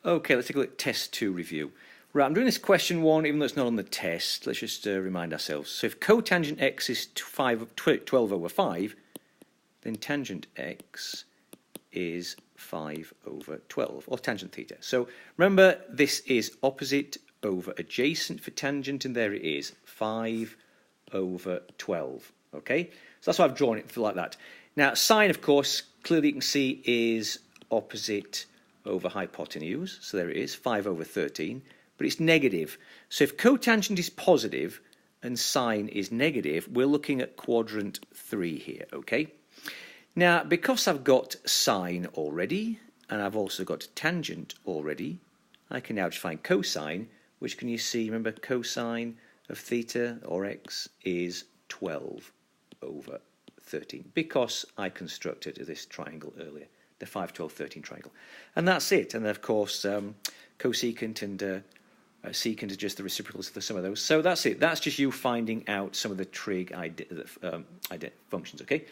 Okay, let's take a look at test 2 review. Right, I'm doing this question 1, even though it's not on the test. Let's just remind ourselves. So if cotangent x is 12 over 5, then tangent x is 5 over 12, or tangent theta. So remember, this is opposite over adjacent for tangent, and there it is, 5 over 12. Okay, so that's why I've drawn it like that. Now, sine, of course, clearly you can see is opposite over hypotenuse. So there it is, 5 over 13. But it's negative. So if cotangent is positive and sine is negative, we're looking at quadrant 3 here, okay? Now, because I've got sine already, and I've also got tangent already, I can now just find cosine, which can you see, remember, cosine of theta or x is 12 over 13, because I constructed this triangle earlier, the 5, 12, 13 triangle. And that's it. And then, of course, cosecant and secant are just the reciprocals of the sum of those. So that's it. That's just you finding out some of the trig functions, okay?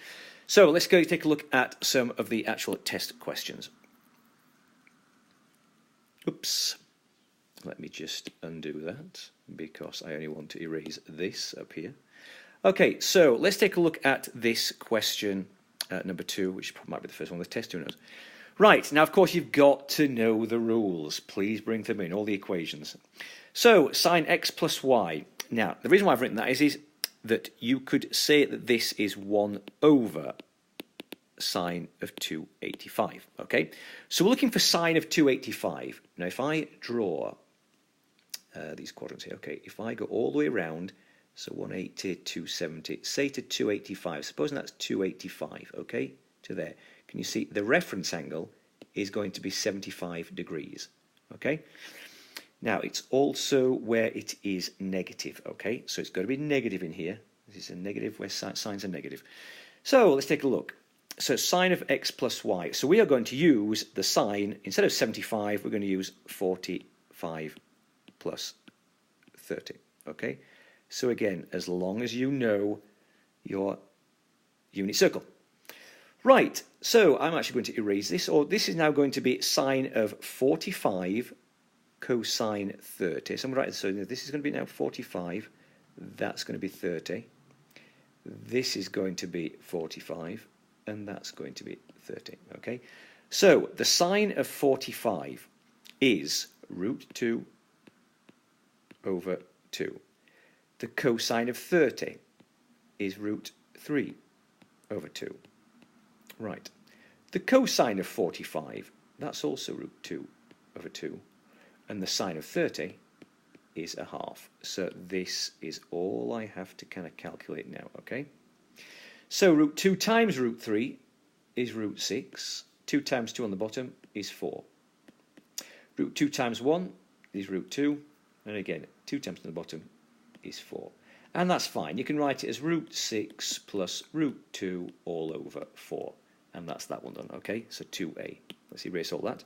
So let's go take a look at some of the actual test questions. Oops. Let me just undo that, because I only want to erase this up here. Okay, so let's take a look at this question number 2, which might be the first one, the test 2 knows. Right, now of course you've got to know the rules. Please bring them in, all the equations. So, sine x plus y. Now, the reason why I've written that is that you could say that this is 1 over sine of 285, okay? So we're looking for sine of 285. Now if I draw these quadrants here, okay, if I go all the way around, so 180, 270, say to 285, supposing that's 285, okay, to there. Can you see the reference angle is going to be 75 degrees, okay? Now, it's also where it is negative, okay? So it's got to be negative in here. This is a negative where sines are negative. So let's take a look. So sine of x plus y. So we are going to use the sine, instead of 75, we're going to use 45 plus 30, okay? So again, as long as you know your unit circle. Right, so I'm actually going to erase this, or this is now going to be sine of 45 cosine 30. So I'm going to write this, so this is going to be now 45, that's going to be 30, this is going to be 45, and that's going to be 30, okay? So the sine of 45 is root 2 over 2. The cosine of 30 is root 3 over 2. Right. The cosine of 45, that's also root 2 over 2. And the sine of 30 is a half. So this is all I have to kind of calculate now, okay? So root 2 times root 3 is root 6. 2 times 2 on the bottom is 4. Root 2 times 1 is root 2. And again, 2 times on the bottom is 4. And that's fine. You can write it as root 6 plus root 2 all over 4. And that's that one done, okay? So 2a. Let's erase all that.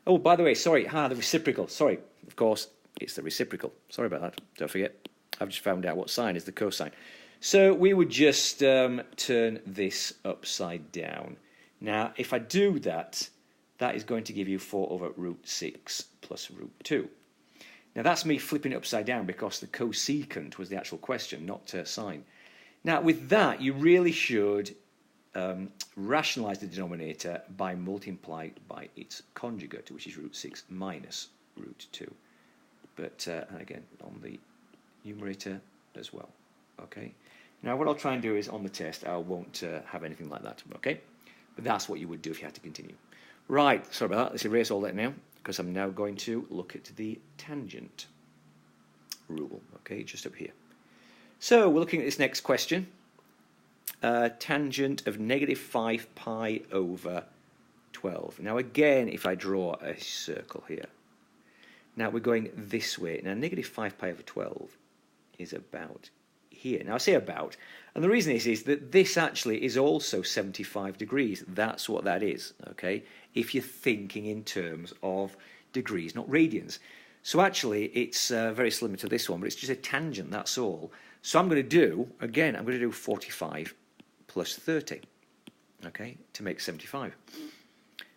Oh, by the way, sorry, the reciprocal. Sorry, of course, it's the reciprocal. Sorry about that. Don't forget. I've just found out what sine is the cosine. So we would just turn this upside down. Now, if I do that, that is going to give you 4 over root 6 plus root 2. Now, that's me flipping it upside down because the cosecant was the actual question, not sine. Now, with that, you really should rationalize the denominator by multiplying by its conjugate, which is root 6 minus root 2. But, and again, on the numerator as well. Okay. Now, what I'll try and do is, on the test, I won't have anything like that. Okay. But that's what you would do if you had to continue. Right. Sorry about that. Let's erase all that now, because I'm now going to look at the tangent rule. Okay, just up here. So, we're looking at this next question. Tangent of negative 5 pi over 12. Now, again, if I draw a circle here. Now, we're going this way. Now, negative 5 pi over 12 is about here. Now, I say about, and the reason is that this actually is also 75 degrees. That's what that is, okay? If you're thinking in terms of degrees, not radians. So actually, it's very similar to this one, but it's just a tangent, that's all. So I'm going to do, again, I'm going to do 45 plus 30, okay, to make 75.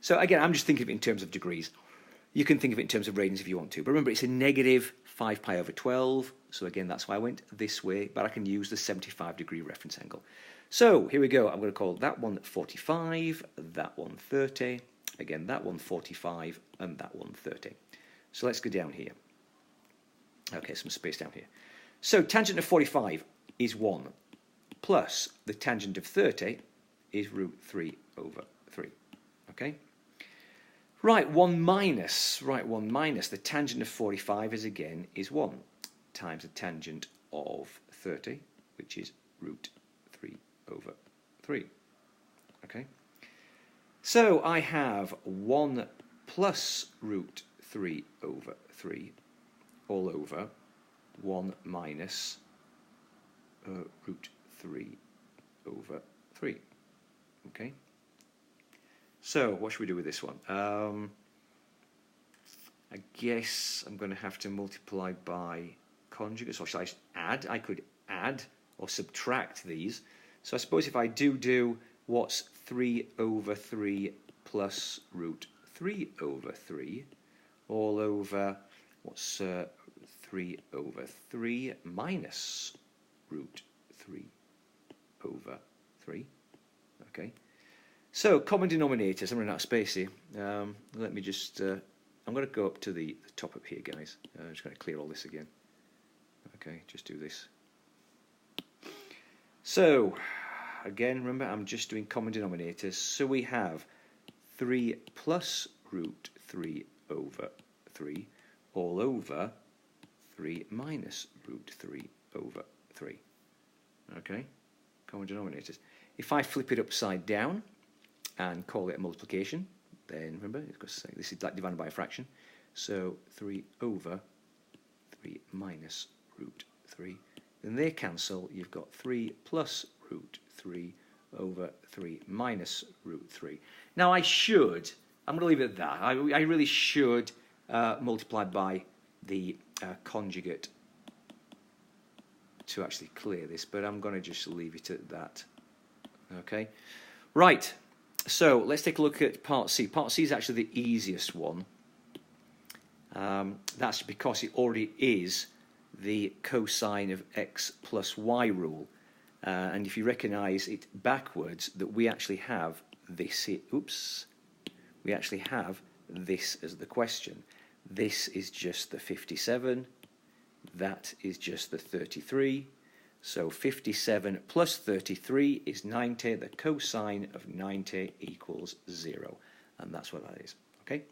So again, I'm just thinking of it in terms of degrees. You can think of it in terms of radians if you want to. But remember, it's a negative 5 pi over 12. So again, that's why I went this way. But I can use the 75-degree reference angle. So here we go. I'm going to call that one 45, that one 30. Again, that one 45, and that one 30. So let's go down here. Okay, some space down here. So tangent of 45 is 1, plus the tangent of 30 is root 3 over 3. Okay? Right, 1 minus the tangent of 45 is 1 times the tangent of 30, which is root 3 over 3. Okay? So I have 1 plus root 3 over 3 all over 1 minus root 3 over 3. Okay? So what should we do with this one? I guess I'm going to have to multiply by conjugates, or should I add? I could add or subtract these. So I suppose if I do what's 3 over 3 plus root 3 over 3 all over what's 3 over 3 minus root 3 over 3. Okay. So common denominators. I'm running out of space here. Let me just. I'm going to go up to the top up here, guys. I'm just going to clear all this again. Okay, just do this. So again, remember, I'm just doing common denominators. So we have 3 plus root 3 over 3 all over 3 minus root 3 over 3. Okay, common denominators. If I flip it upside down and call it a multiplication, then remember, because this is like divided by a fraction. So 3 over 3 minus root 3. Then they cancel. You've got 3 plus root 3 over 3 minus root 3. Now I'm going to leave it at that. I really should multiply by the conjugate to actually clear this, but I'm going to just leave it at that. Okay, right. So let's take a look at part C. Part C is actually the easiest one. That's because it already is the cosine of x plus y rule. And if you recognise it backwards, that we actually have this here. Oops. We actually have this as the question. This is just the 57. That is just the 33. So 57 plus 33 is 90. The cosine of 90 equals 0. And that's what that is. Okay?